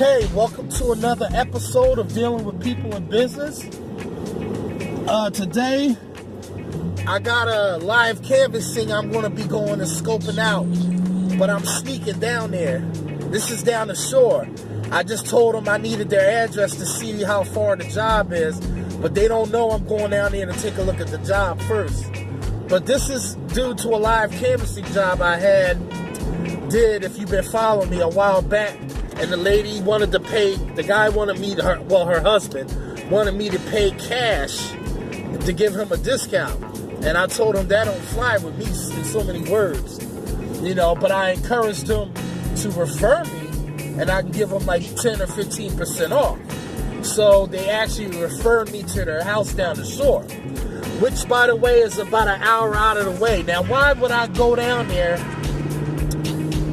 Okay, welcome to another episode of Dealing with People in Business. Today, I got a live canvassing I'm going to be going and scoping out, but I'm sneaking down there. This is down the shore. I just told them I needed their address to see how far the job is, but they don't know I'm going down there to take a look at the job first. But this is due to a live canvassing job I did, if you've been following me, a while back. And the lady wanted to pay, the guy wanted me to, her husband wanted me to pay cash to give him a discount. And I told him that don't fly with me in so many words, but I encouraged him to refer me and I can give him like 10 or 15% off. So they actually referred me to their house down the shore, which by the way is about an hour out of the way. Now why would I go down there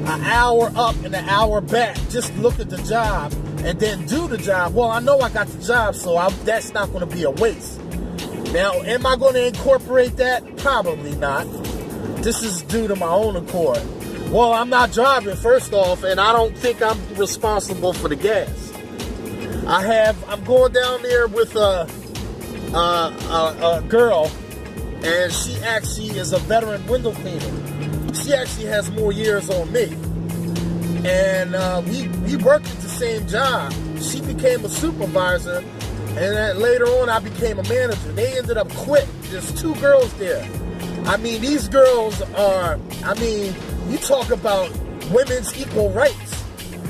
an hour up and an hour back, just look at the job and then do the job? Well, I know I got the job, so that's not going to be a waste. Now, am I going to incorporate that? Probably not. This is due to my own accord. Well, I'm not driving, first off, and I don't think I'm responsible for the gas. I'm going down there with a girl, and she actually is a veteran window cleaner. She actually has more years on me. And we worked at the same job. She became a supervisor, and then later on I became a manager. They ended up quitting. There's two girls there. I mean, these girls are, you talk about women's equal rights.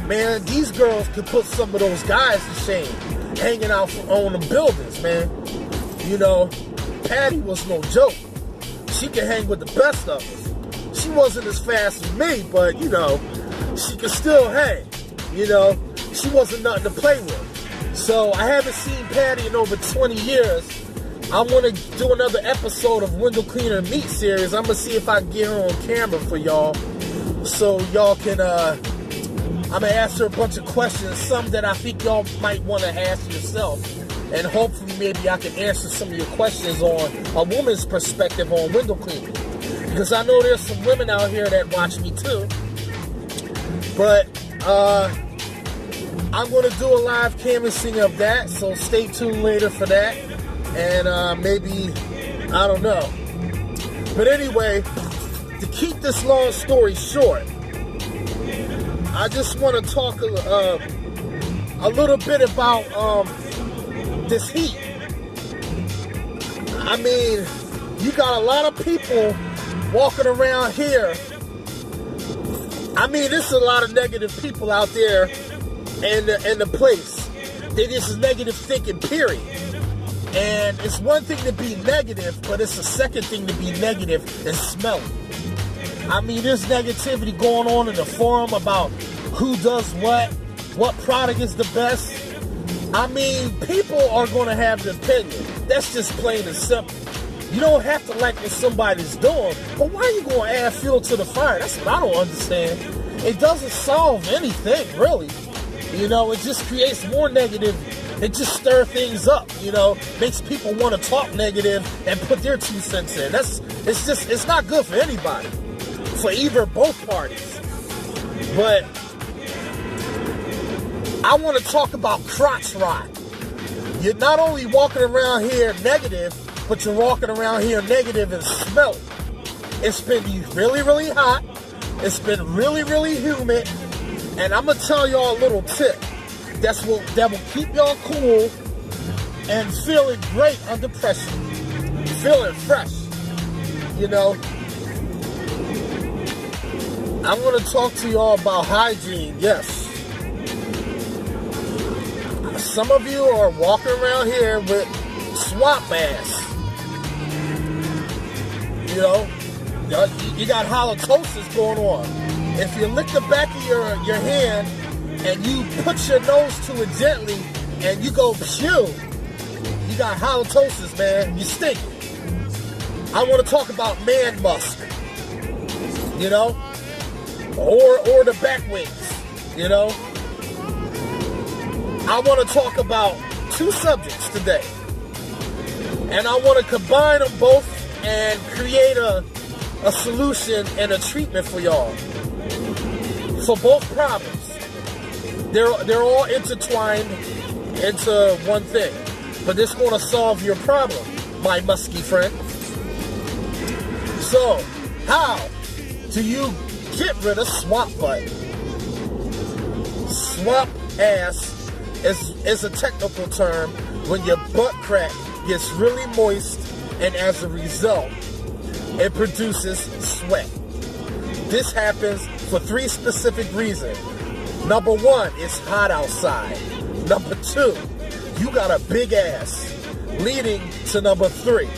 Man, these girls could put some of those guys to shame, hanging out on the buildings, man. Patty was no joke. She could hang with the best of us. She wasn't as fast as me, but, she could still hang. She wasn't nothing to play with. So I haven't seen Patty in over 20 years. I want to do another episode of Window Cleaner Meet Series. I'm going to see if I can get her on camera for y'all. So y'all can, I'm going to ask her a bunch of questions, some that I think y'all might want to ask yourself. And hopefully maybe I can answer some of your questions on a woman's perspective on window cleaning. Because I know there's some women out here that watch me too. But I'm going to do a live canvassing of that. So stay tuned later for that. And maybe, I don't know. But anyway, to keep this long story short, I just want to talk a little bit about this heat. You got a lot of people walking around here. There's a lot of negative people out there in the place. They just negative thinking, period. And it's one thing to be negative, but it's a second thing to be negative and smelly. There's negativity going on in the forum about who does what product is the best. People are going to have an opinion. That's just plain and simple. You don't have to like what somebody's doing, but why are you going to add fuel to the fire? That's what I don't understand. It doesn't solve anything, really. It just creates more negative. It just stirs things up, makes people want to talk negative and put their 2 cents in. It's not good for anybody, for either both parties. But I want to talk about crotch rot. You're not only walking around here negative, but you're walking around here negative and smelly. It's been really, really hot. It's been really, really humid. And I'm going to tell y'all a little tip that will keep y'all cool and feeling great under pressure. Feeling fresh. I'm going to talk to y'all about hygiene, yes. Some of you are walking around here with swamp ass. You got halitosis going on. If you lick the back of your hand and you put your nose to it gently, and you go phew, you got halitosis, man. You stink. I want to talk about man musk, you know, or the back wings, you know. I want to talk about two subjects today, and I want to combine them both and create a solution and a treatment for y'all for both problems. They're all intertwined into one thing, but it's going to solve your problem, my musky friend. So, how do you get rid of swamp butt? Swamp ass is a technical term when your butt crack gets really moist, and as a result, it produces sweat. This happens for three specific reasons. Number one, it's hot outside. Number two, you got a big ass. Leading to number three,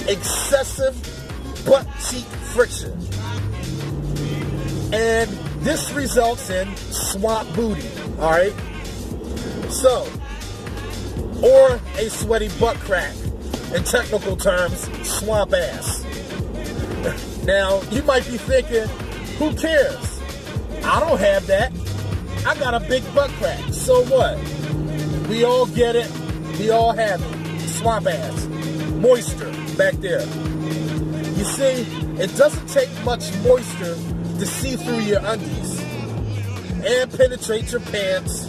excessive butt cheek friction. And this results in swamp booty, all right? So, or a sweaty butt crack. In technical terms, swamp ass. Now, you might be thinking, who cares? I don't have that. I got a big butt crack. So what? We all get it. We all have it. Swamp ass. Moisture back there. You see, it doesn't take much moisture to see through your undies and penetrate your pants,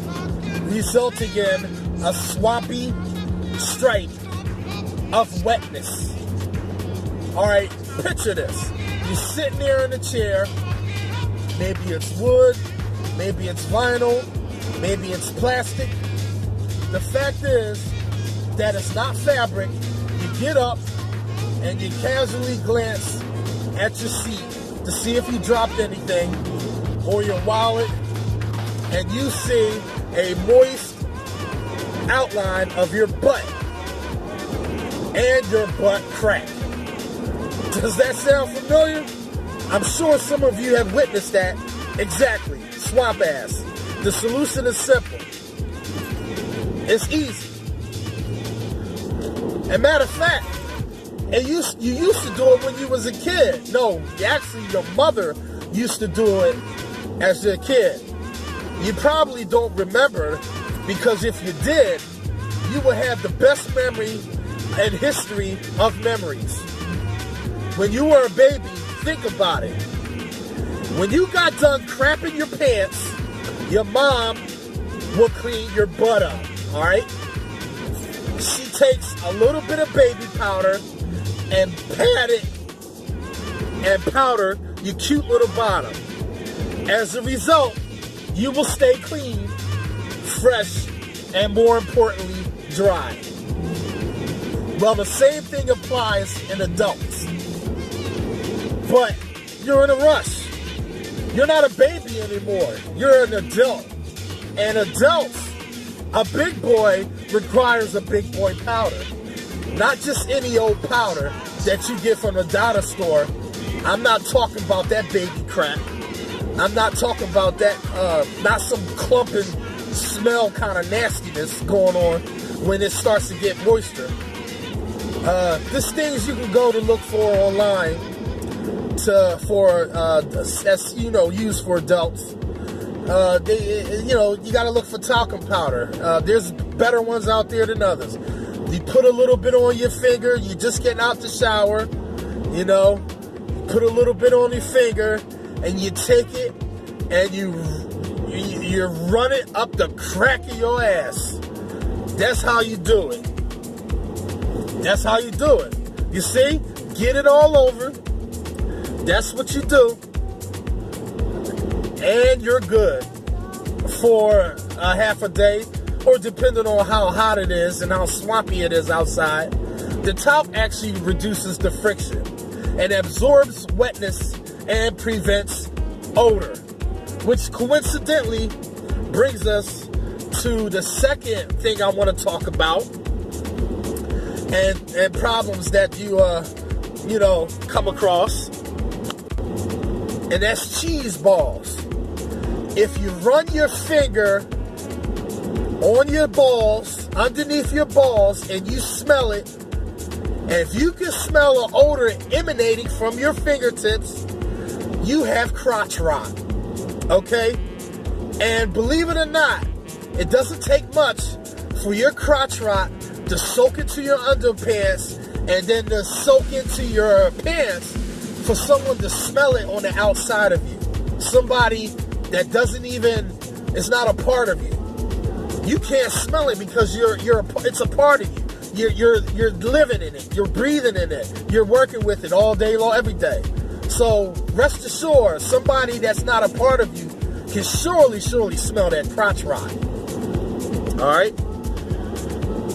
resulting in a swampy stripe of wetness. Alright, picture this. You're sitting there in a chair. Maybe it's wood, maybe it's vinyl, maybe it's plastic. The fact is that it's not fabric. You get up and you casually glance at your seat to see if you dropped anything or your wallet, and you see a moist outline of your butt and your butt crack. Does that sound familiar? I'm sure some of you have witnessed that. Exactly. Swamp ass. The solution is simple. It's easy. As a matter of fact, you used to do it when you was a kid. No, actually your mother used to do it as a kid. You probably don't remember, because if you did, you would have the best memory and history of memories. When you were a baby, think about it. When you got done crapping your pants, your mom will clean your butt up, all right? She takes a little bit of baby powder and pat it and powder your cute little bottom. As a result, you will stay clean, fresh, and more importantly, dry. Well, the same thing applies in adults. But you're in a rush. You're not a baby anymore. You're an adult. And adults, a big boy requires a big boy powder. Not just any old powder that you get from the dollar store. I'm not talking about that baby crap. I'm not talking about that, not some clumping smell kind of nastiness going on when it starts to get moisture. There's things you can go to look for online that's, you know, used for adults. You got to look for talcum powder. There's better ones out there than others. You put a little bit on your finger. You're just getting out the shower, you know. You put a little bit on your finger, and you take it and you run it up the crack of your ass. That's how you do it. That's how you do it. You see? Get it all over. That's what you do. And you're good for a half a day, or depending on how hot it is and how swampy it is outside. The talc actually reduces the friction and absorbs wetness and prevents odor, which coincidentally brings us to the second thing I want to talk about, and problems that you come across, and that's cheese balls. If you run your finger on your balls, underneath your balls, and you smell it. And if you can smell an odor emanating from your fingertips, you have crotch rot. Okay? And believe it or not, it doesn't take much for your crotch rot to soak into your underpants and then to soak into your pants for someone to smell it on the outside of you. Somebody that doesn't even, it's not a part of you. You can't smell it because it's a part of you. You're living in it. You're breathing in it. You're working with it all day long, every day. So rest assured, somebody that's not a part of you can surely smell that crotch rot. All right?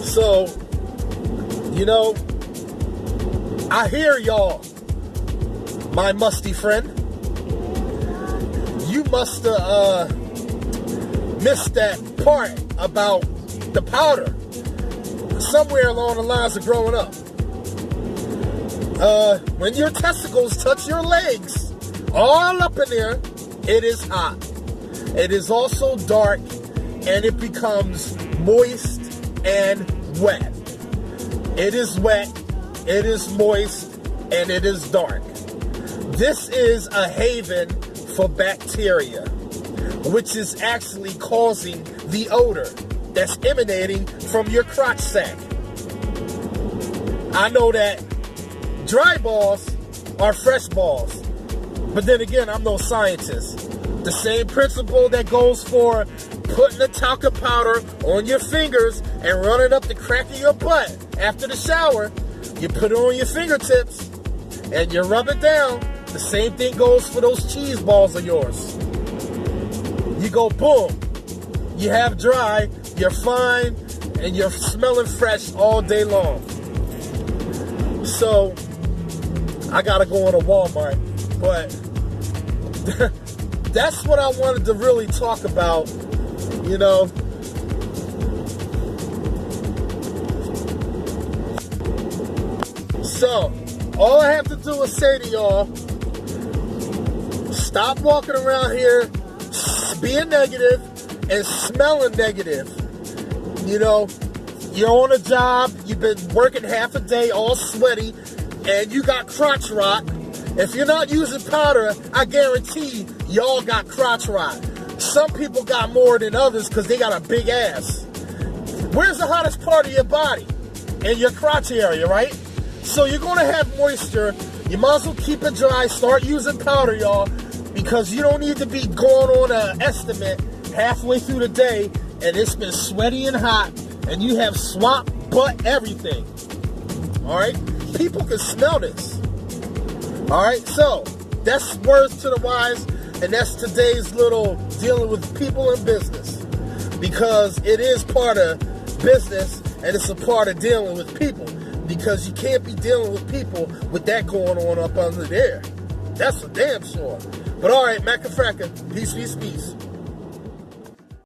So, you know, I hear y'all, my musty friend. You must have missed that part about the powder somewhere along the lines of growing up. When your testicles touch your legs, all up in there, it is hot. It is also dark, and it becomes moist and wet. It is wet, it is moist, and it is dark. This is a haven for bacteria, which is actually causing the odor that's emanating from your crotch sack. I know that dry balls are fresh balls, but then again, I'm no scientist. The same principle that goes for putting the talcum powder on your fingers and running up the crack of your butt after the shower. You put it on your fingertips and you rub it down. The same thing goes for those cheese balls of yours. You go boom. You have dry, you're fine, and you're smelling fresh all day long. So, I gotta go into Walmart, but that's what I wanted to really talk about, you know. So, all I have to do is say to y'all, stop walking around here being negative and smelling negative. You know, you're on a job, you've been working half a day all sweaty, and you got crotch rot. If you're not using powder, I guarantee y'all got crotch rot. Some people got more than others because they got a big ass. Where's the hottest part of your body? In your crotch area, right? So you're going to have moisture. You might as well keep it dry. Start using powder, y'all, because you don't need to be going on an estimate halfway through the day and it's been sweaty and hot and you have swamp butt everything. All right? People can smell this. All right? So that's words to the wise, and that's today's little dealing with people in business, because it is part of business and it's a part of dealing with people, because you can't be dealing with people with that going on up under there. That's for damn sure. But all right, Macafracka, peace, peace, peace.